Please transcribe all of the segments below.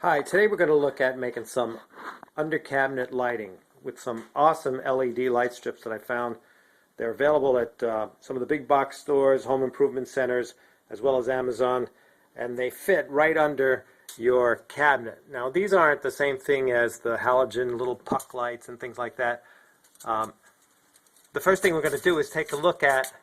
Hi, today we're going to look at making some under cabinet lighting with some awesome LED light strips that I found. They're available at some of the big box stores, home improvement centers, as well as Amazon, and they fit right under your cabinet. Now these aren't the same thing as the halogen little puck lights and things like that. The first thing we're going to do is take a look at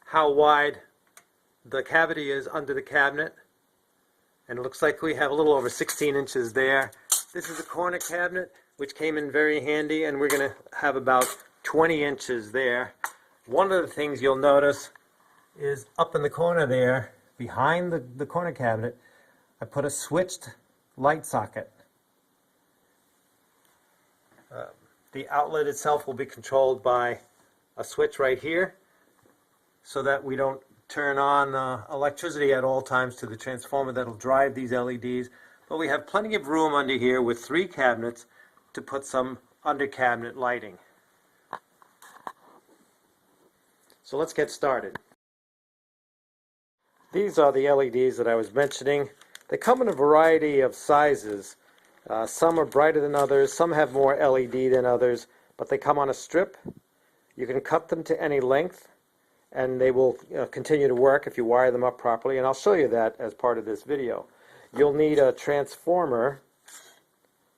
how wide the cavity is under the cabinet. And it looks like we have a little over 16 inches there. This is a corner cabinet, which came in very handy, and we're going to have about 20 inches there. One of the things you'll notice is up in the corner there, behind the corner cabinet, I put a switched light socket. The outlet itself will be controlled by a switch right here, so that we don't turn on electricity at all times to the transformer that'll drive these LEDs. But we have plenty of room under here with 3 cabinets to put some under cabinet lighting. So let's get started. These are the LEDs that I was mentioning. They come in a variety of sizes. Some are brighter than others, some have more LED than others, but they come on a strip. You can cut them to any length, and they will continue to work if you wire them up properly, and I'll show you that as part of this video. You'll need a transformer.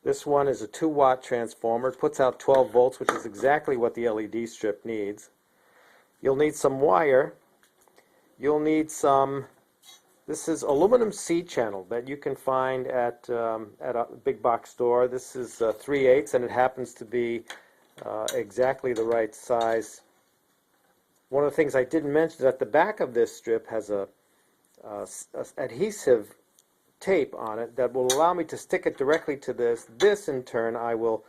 This one is a 2-watt transformer. It puts out 12 volts, which is exactly what the LED strip needs. You'll need some wire. You'll need some, this is aluminum C-channel that you can find at a big box store. This is 3/8, and it happens to be exactly the right size. One of the things I didn't mention is that the back of this strip has a adhesive tape on it that will allow me to stick it directly to this. This, in turn, I will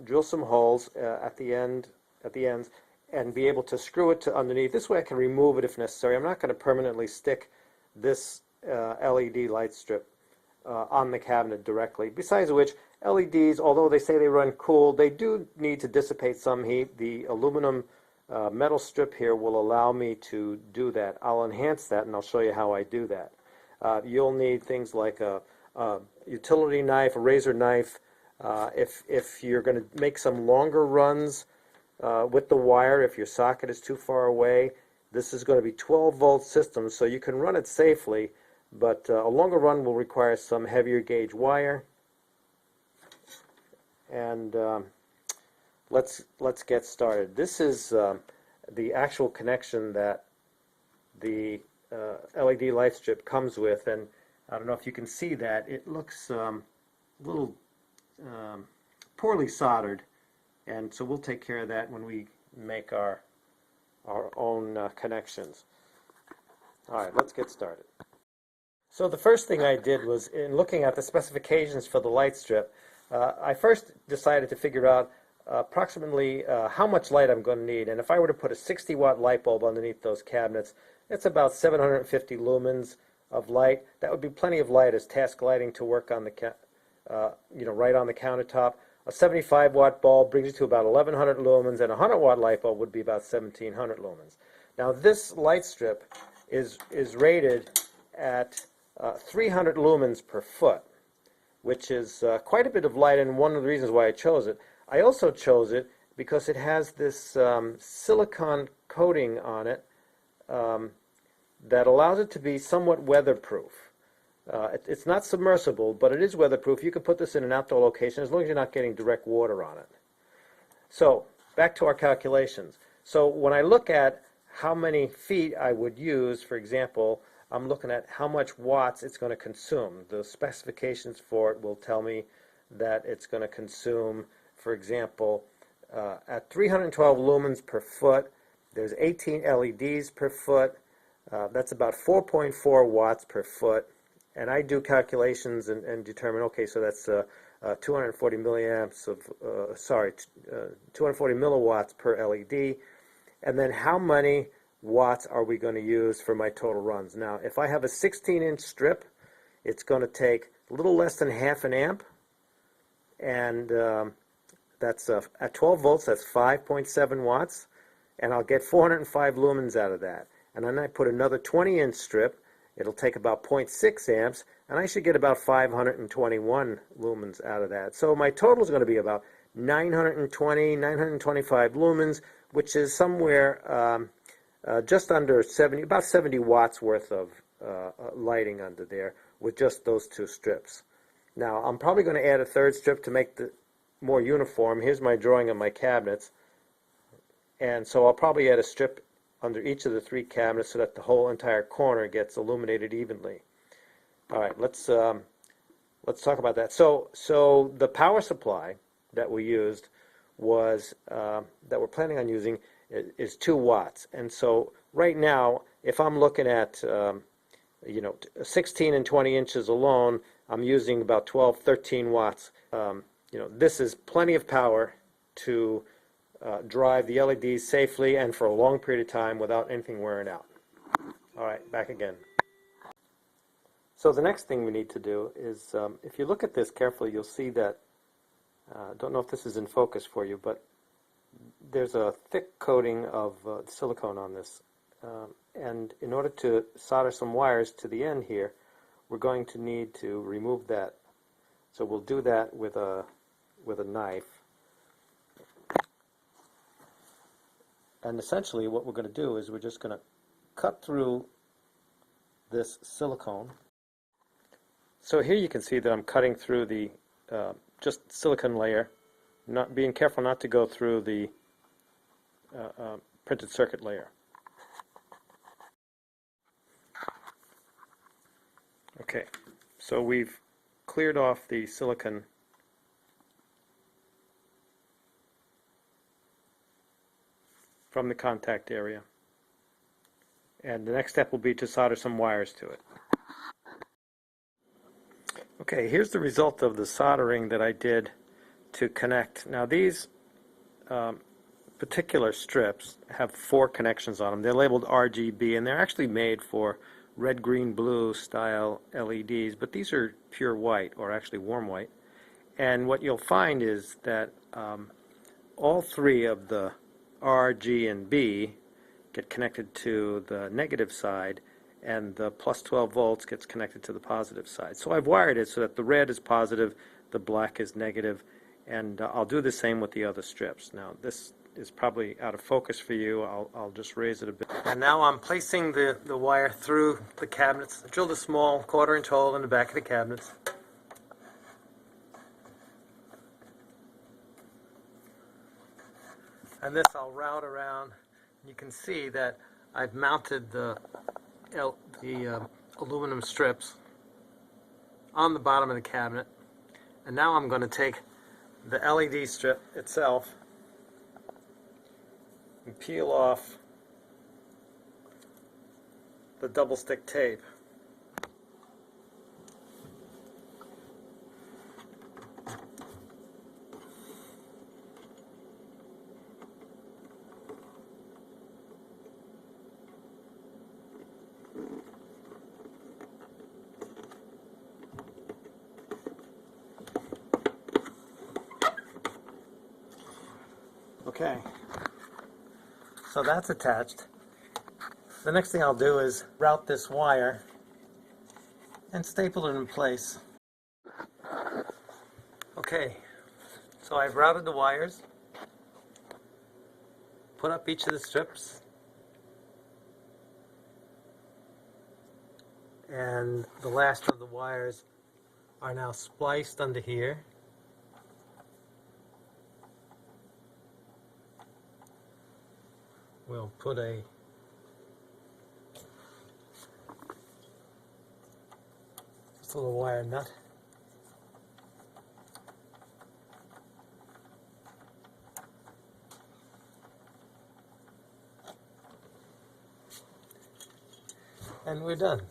drill some holes at the ends, and be able to screw it to underneath. This way I can remove it if necessary. I'm not going to permanently stick this LED light strip on the cabinet directly. Besides which, LEDs, although they say they run cool, they do need to dissipate some heat. The aluminum metal strip here will allow me to do that. I'll enhance that, and I'll show you how I do that. You'll need things like a utility knife, a razor knife. If you're going to make some longer runs with the wire, if your socket is too far away, this is going to be 12-volt system, so you can run it safely, but a longer run will require some heavier gauge wire. And let's get started. This is the actual connection that the LED light strip comes with, and I don't know if you can see that. It looks a little poorly soldered, and so we'll take care of that when we make our own connections. Alright, let's get started. So the first thing I did was, in looking at the specifications for the light strip, I first decided to figure out approximately how much light I'm going to need. And if I were to put a 60-watt light bulb underneath those cabinets, it's about 750 lumens of light. That would be plenty of light as task lighting to work on the right on the countertop. A 75-watt bulb brings you to about 1100 lumens, and a 100-watt light bulb would be about 1700 lumens. Now this light strip is rated at 300 lumens per foot, which is quite a bit of light, and one of the reasons why I chose it. I also chose it because it has this silicone coating on it that allows it to be somewhat weatherproof. It's not submersible, but it is weatherproof. You can put this in an outdoor location as long as you're not getting direct water on it. So, back to our calculations. So when I look at how many feet I would use, for example, I'm looking at how much watts it's going to consume. The specifications for it will tell me that it's going to consume, for example, at 312 lumens per foot, there's 18 LEDs per foot. That's about 4.4 watts per foot. And I do calculations and determine, okay, so that's 240 milliamps of, 240 milliwatts per LED. And then how many watts are we going to use for my total runs? Now, if I have a 16-inch strip, it's going to take a little less than half an amp. And that's at 12 volts, that's 5.7 watts. And I'll get 405 lumens out of that. And then I put another 20-inch strip, It'll take about 0.6 amps, and I should get about 521 lumens out of that. So my total is going to be about 920, 925 lumens, which is somewhere just under 70, about 70 watts worth of lighting under there with just those two strips. Now, I'm probably going to add a third strip to make the more uniform. Here's my drawing of my cabinets. And so I'll probably add a strip under each of the three cabinets so that the whole entire corner gets illuminated evenly. All right, let's talk about that. So the power supply that we used was that we're planning on using is 2 watts. And so right now, if I'm looking at 16 and 20 inches alone, I'm using about 12, 13 watts. This is plenty of power to drive the LEDs safely and for a long period of time without anything wearing out. All right, back again. So the next thing we need to do is, if you look at this carefully, you'll see that, don't know if this is in focus for you, but there's a thick coating of silicone on this. And in order to solder some wires to the end here, we're going to need to remove that. So we'll do that with a knife. And essentially what we're going to do is we're just going to cut through this silicone. So here you can see that I'm cutting through the just silicone layer, not being careful not to go through the printed circuit layer. Okay, so we've cleared off the silicone from the contact area. And the next step will be to solder some wires to it. Okay, here's the result of the soldering that I did to connect. Now these particular strips have 4 connections on them. They're labeled RGB, and they're actually made for red, green, blue style LEDs, but these are pure white, or actually warm white. And what you'll find is that all 3 of the R, G, and B get connected to the negative side, and the plus 12 volts gets connected to the positive side. So I've wired it so that the red is positive, the black is negative, and I'll do the same with the other strips. Now this is probably out of focus for you. I'll just raise it a bit. And now I'm placing the wire through the cabinets. I drilled a small 1/4 inch hole in the back of the cabinets. And this I'll route around. You can see that I've mounted the aluminum strips on the bottom of the cabinet. And now I'm going to take the LED strip itself and peel off the double stick tape. Okay, so that's attached. The next thing I'll do is route this wire and staple it in place. Okay, so I've routed the wires, put up each of the strips, and the last of the wires are now spliced under here. We'll put just a little wire nut. And we're done.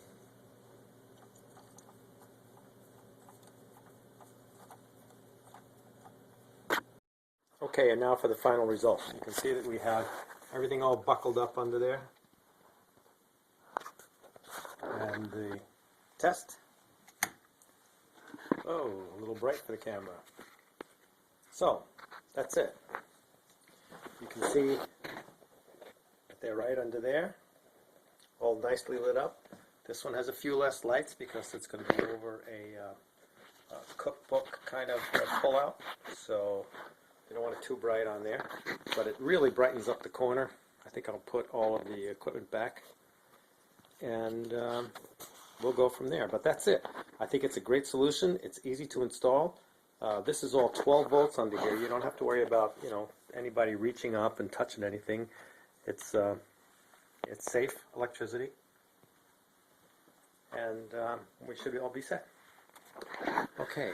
Okay, and now for the final result. You can see that we have everything all buckled up under there. And the test. Oh, a little bright for the camera. So, that's it. You can see that they're right under there, all nicely lit up. This one has a few less lights because it's going to be over a cookbook kind of pull-out, so you don't want it too bright on there. But it really brightens up the corner. I think I'll put all of the equipment back, and we'll go from there. But that's it. I think it's a great solution. It's easy to install. This is all 12 volts under here. You don't have to worry about, you know, anybody reaching up and touching anything. It's safe electricity, and we should all be set. Okay.